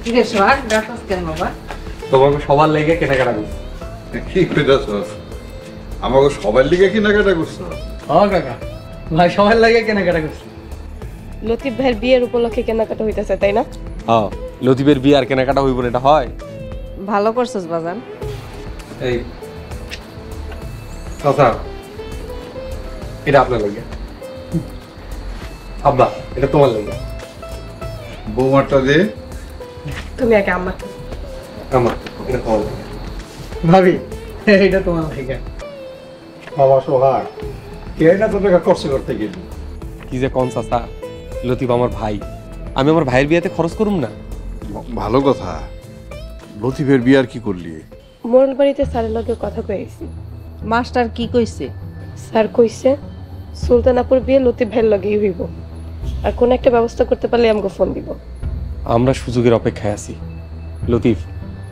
কিরে সোহাগ ডাক্তার কেন বাবা? তোমাকে সবার লেগে কেনাকাটা করছি। কি কইতাছস? আমাকে সবার লিগে কেনাকাটা করছো? হ্যাঁ কাকা, ভাই সবার লেগে কেনাকাটা করছি। লতিফ ভাইয়ের বিয়ের উপলক্ষে কেনাকাটা হইতেছে তাই না? হ্যাঁ, লতিফের বিয়ে আর কেনাকাটা হইব না, এটা হয়? ভালো করছস বাজান। এই চাচা, এটা আপনার লাগে। আব্বা, এটা তোমার লাগে। বৌমারটা দে। তুমি আগে আমার আমার এটা তোমার লাগে। ভাবি, এটা তোমার লাগে। বাবা সোহাগ, কে না তো টাকা খরচ করতে গেলি? কি যে কোন চাচা, লতিফ আমার ভাই, আমি আমার ভাইয়ের বিয়েতে খরচ করুম না? ভালো কথা। লতিফের বিয়ে আর কি করলি? মোরল বাড়িতে স্যারের লগে কথা কইছি। মাস্টার কি কইছে? স্যার কইছে সুলতানাপুর বিয়ে লতিফ ভাইয়ের লগেই হইব, আর কোন একটা ব্যবস্থা করতে পারলে আমাকে ফোন দিব। আমরা সুযোগের অপেক্ষায় আছি। লতিফ,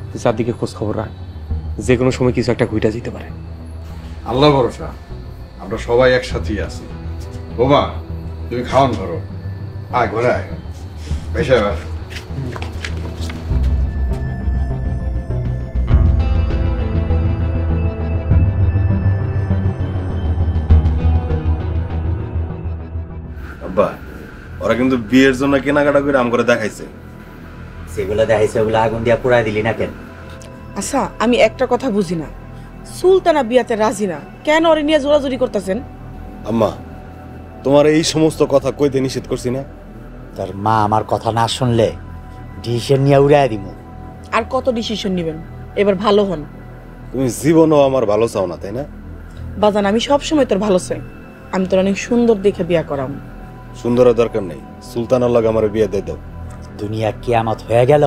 তুই চারদিকে খোঁজ খবর রাখ, যে কোনো সময় কিছু একটা ঘুইটা যেতে পারে। আল্লাহ ভরসা, আমরা সবাই একসাথেই আছি। বোমা, তুমি খাওয়ান ধরো। আয় ঘরে আয়, বেশি আয়। আব্বা, ওরা কিন্তু বিয়ের জন্য কেনাকাটা করে আম করে দেখাইছে। সেগুলো দেখাইছে, ওগুলো আগুন দিয়া পুড়াই দিলি না কেন? আচ্ছা, আমি একটা কথা বুঝি না, সুলতানা বিয়াতে রাজি না কেন? ওরে নিয়ে জোরাজুরি করতেছেন? আম্মা, তোমার এই সমস্ত কথা কইতে নিষেধ করছি না? তোর মা আমার কথা না শুনলে ডিসিশন নিয়ে উড়াই দিব। আর কত ডিসিশন নেবেন? এবার ভালো হন। তুমি জীবনও আমার ভালো চাও না, তাই না? বাজান, আমি সব সময় তোর ভালো চাই। আমি তোর অনেক সুন্দর দেখে বিয়া করাম। সুন্দরের দরকার নেই, সুলতানার লগে আমার বিয়ে দিয়ে দাও। দুনিয়া কিয়ামত হয়ে গেল,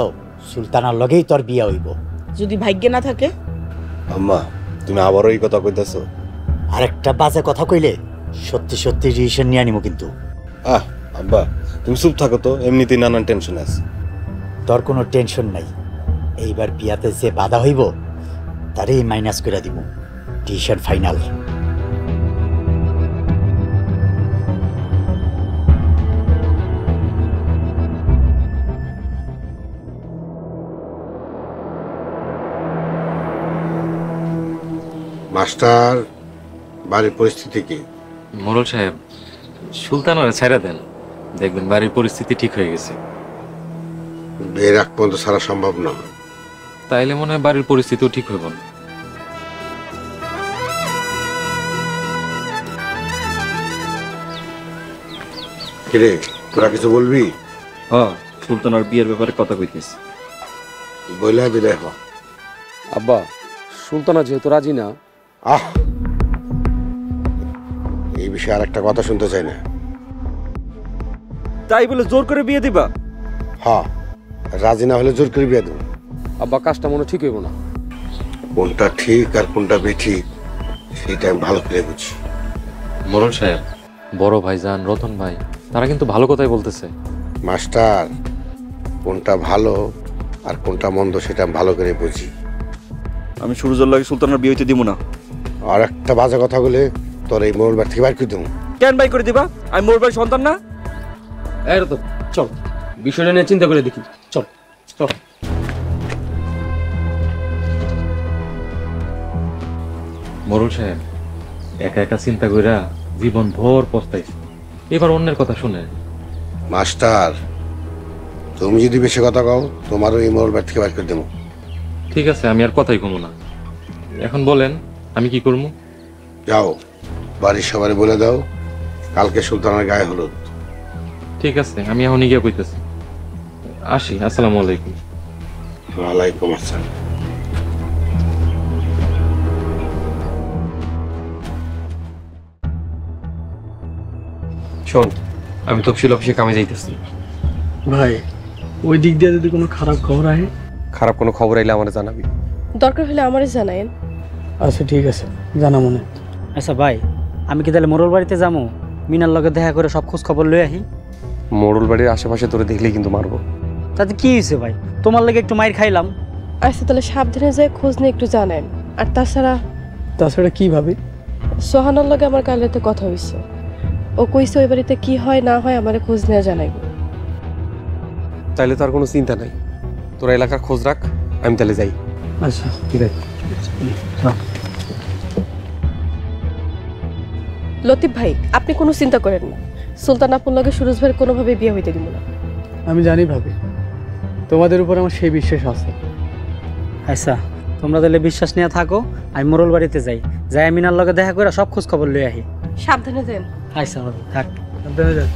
সুলতানার লগেই তোর বিয়ে হইব। যদি ভাগ্যে না থাকে? আম্মা, তুমি আবারও এই কথা কইতেছো? আরেকটা বাজে কথা কইলে সত্যি সত্যি ডিসিশন নিয়ে নিব কিন্তু। আব্বা, তুমি চুপ থাকো তো, এমনিতেই নানান টেনশন আছে। তোর কোনো টেনশন নাই, এইবার বিয়াতে যে বাধা হইব তারই মাইনাস করে দিব। Decision final. মাস্টার, বাড়ির পরিস্থিতি কি? মোড়ল সাহেব, সুলতানরা ছেড়ে দেন, দেখবেন বাড়ির পরিস্থিতি ঠিক হয়ে গেছে। বিয়ের আগ পর্যন্ত ছাড়া সম্ভব না। তাইলে মনে হয় বাড়ির পরিস্থিতিও ঠিক হইব না। কিরে, তোরা কিছু বলবি? হ্যাঁ, সুলতানার বিয়ের ব্যাপারে কথা কইতেছি। বইলে বিদায় হ। আব্বা, সুলতানা যেহেতু রাজি না। এই বিষয়ে আর একটা কথা শুনতে চাই না। তাই বলে জোর করে বিয়ে দিবা? হ্যাঁ, রাজি না হলে জোর করে বিয়ে দেবো। আব্বা, কাজটা মনে ঠিক হইব না। কোনটা ঠিক আর কোনটা বেঠিক সেটা আমি ভালো করে বুঝি। মোড়ল সাহেব, বড় ভাইজান রতন ভাই, তারা কিন্তু ভালো কথাই বলতেছে। মাস্টার, কোনটা ভালো আর কোনটা মন্দ সেটা আমি ভালো করে বুঝি। আমি সুরজের লাগে সুলতানার বিয়ে হইতে দিব না। আর একটা বাজে কথা বলে তোর এই মোড় থেকে বাইর করে দেবো। কেন বাই করে দিবা? আমি মোর ভাই সন্তান না? এর তো চল, বিষয়টা নিয়ে চিন্তা করে দেখি। চল চল। মোড়ল সাহেব, একা একা চিন্তা কইরা জীবন ভর পস্তাইছে, এবার অন্যের কথা শুনে। মাস্টার, তুমি যদি বেশি কথা কও তোমারও এই মোড় থেকে বাইর করে দেবো। ঠিক আছে, আমি আর কথাই কমু না। এখন বলেন আমি কি করবো? যাও, বাড়ির সবাই বলে দাও কালকে সুলতানের গায়ে হলুদ। ঠিক আছে, আমি এখন গিয়ে কইতেছি। আসি, আসসালামু আলাইকুম। ওয়ালাইকুম আসসালাম। শোন, আমি তফসিল অফিসে কামে যাইতেছি। ভাই, ওই দিক দিয়ে যদি কোনো খারাপ খবর আহে? খারাপ কোনো খবর আইলে আমার জানাবি। দরকার হলে আমারে জানায়েন। আচ্ছা ঠিক আছে, জানা মনে। আচ্ছা ভাই, আমি কি তাহলে মোরল বাড়িতে যাবো? মিনার লগে দেখা করে সব খোঁজ খবর লই আহি। মোড়ল বাড়ির আশেপাশে তোরে দেখলেই কিন্তু মারবো। তাতে কি হয়েছে ভাই? তোমার লাগে একটু মাইর খাইলাম। আচ্ছা তাহলে সাবধানে যায় খোঁজ নিয়ে একটু জানেন। আর তাছাড়া কি ভাবি? সোহানার লগে আমার কাল রাতে কথা হয়েছে, ও কইছে ওই বাড়িতে কি হয় না হয় আমারে খোঁজ নিয়ে জানাইব। তাইলে তো আর কোনো চিন্তা নাই, তোরা এলাকার খোঁজ রাখ, আমি তাহলে যাই। আচ্ছা ঠিক আছে। লতিফ ভাই, আপনি কোনো চিন্তা করেন না, সুলতান আপুর লগে সুরজ ভাইয়ের কোনোভাবে বিয়ে হইতে দিব না। আমি জানি ভাবি, তোমাদের উপর আমার সেই বিশ্বাস আছে। আচ্ছা, তোমরা তাহলে বিশ্বাস নিয়ে থাকো, আমি মোরল বাড়িতে যাই, যাই মিনার লগে দেখা করে সব খোঁজ খবর লই আহি। সাবধানে যান। আচ্ছা ভাবি, থাক। সাবধানে যাও।